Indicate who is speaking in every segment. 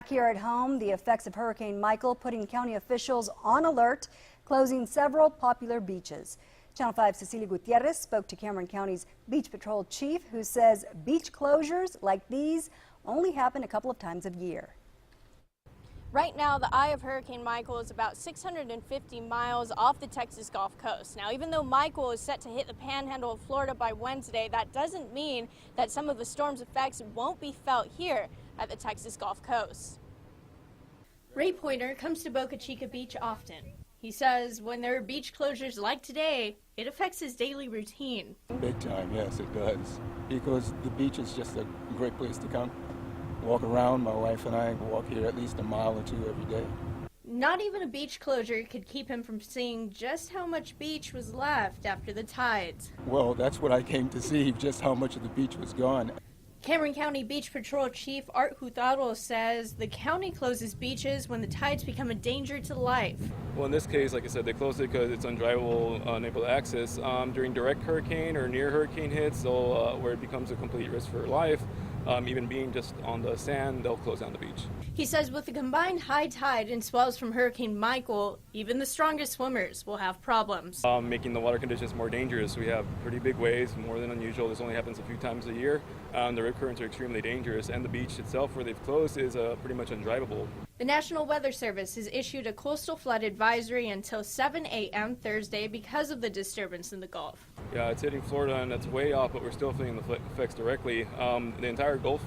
Speaker 1: Here at home, the effects of Hurricane Michael putting county officials on alert, closing several popular beaches. Channel 5's Cecilia Gutierrez spoke to Cameron County's Beach Patrol chief, who says beach closures like these only happen a couple of times a year.
Speaker 2: Right now, the eye of Hurricane Michael is about 650 miles off the Texas Gulf Coast. Now, even though Michael is set to hit the Panhandle of Florida by Wednesday, that doesn't mean that some of the storm's effects won't be felt here at the Texas Gulf Coast. Ray Pointer comes to Boca Chica Beach often. He says when there are beach closures like today, it affects his daily routine.
Speaker 3: Big time, yes, it does. Because the beach is just a great place to come. Walk around. My wife and I walk here at least a mile or two every day.
Speaker 2: Not even a beach closure could keep him from seeing just how much beach was left after the tides.
Speaker 3: Well, that's what I came to see, just how much of the beach was gone.
Speaker 2: Cameron County Beach Patrol Chief Art Hurtado says the county closes beaches when the tides become a danger to life.
Speaker 4: Well, in this case, like I said, they close it because it's undrivable, unable to access. During direct hurricane or near hurricane hits, where it becomes a complete risk for life, even being just on the sand, they'll close down the beach.
Speaker 2: He says with the combined high tide and swells from Hurricane Michael, even the strongest swimmers will have problems.
Speaker 4: Making the water conditions more dangerous. We have pretty big waves, more than unusual. This only happens a few times a year. The rip currents are extremely dangerous, and the beach itself, where they've closed, is pretty much undrivable.
Speaker 2: The National Weather Service has issued a coastal flood advisory until 7 a.m. Thursday because of the disturbance in the Gulf.
Speaker 4: Yeah, it's hitting Florida, and that's way off, but we're still feeling the effects directly. The entire Gulf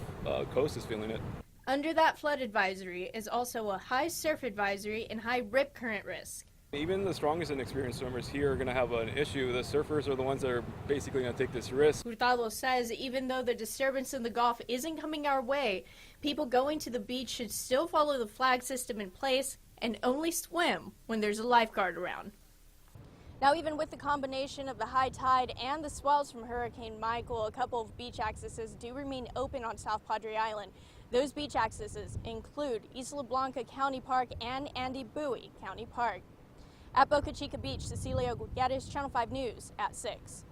Speaker 4: Coast is feeling it.
Speaker 2: Under that flood advisory is also a high surf advisory and high rip current risk.
Speaker 4: Even the strongest and experienced swimmers here are going to have an issue. The surfers are the ones that are basically going to take this risk.
Speaker 2: Hurtado says even though the disturbance in the Gulf isn't coming our way, people going to the beach should still follow the flag system in place and only swim when there's a lifeguard around. Now, even with the combination of the high tide and the swells from Hurricane Michael, a couple of beach accesses do remain open on South Padre Island. Those beach accesses include Isla Blanca County Park and Andy Bowie County Park. At Boca Chica Beach, Cecilia Gutierrez, Channel 5 News at 6.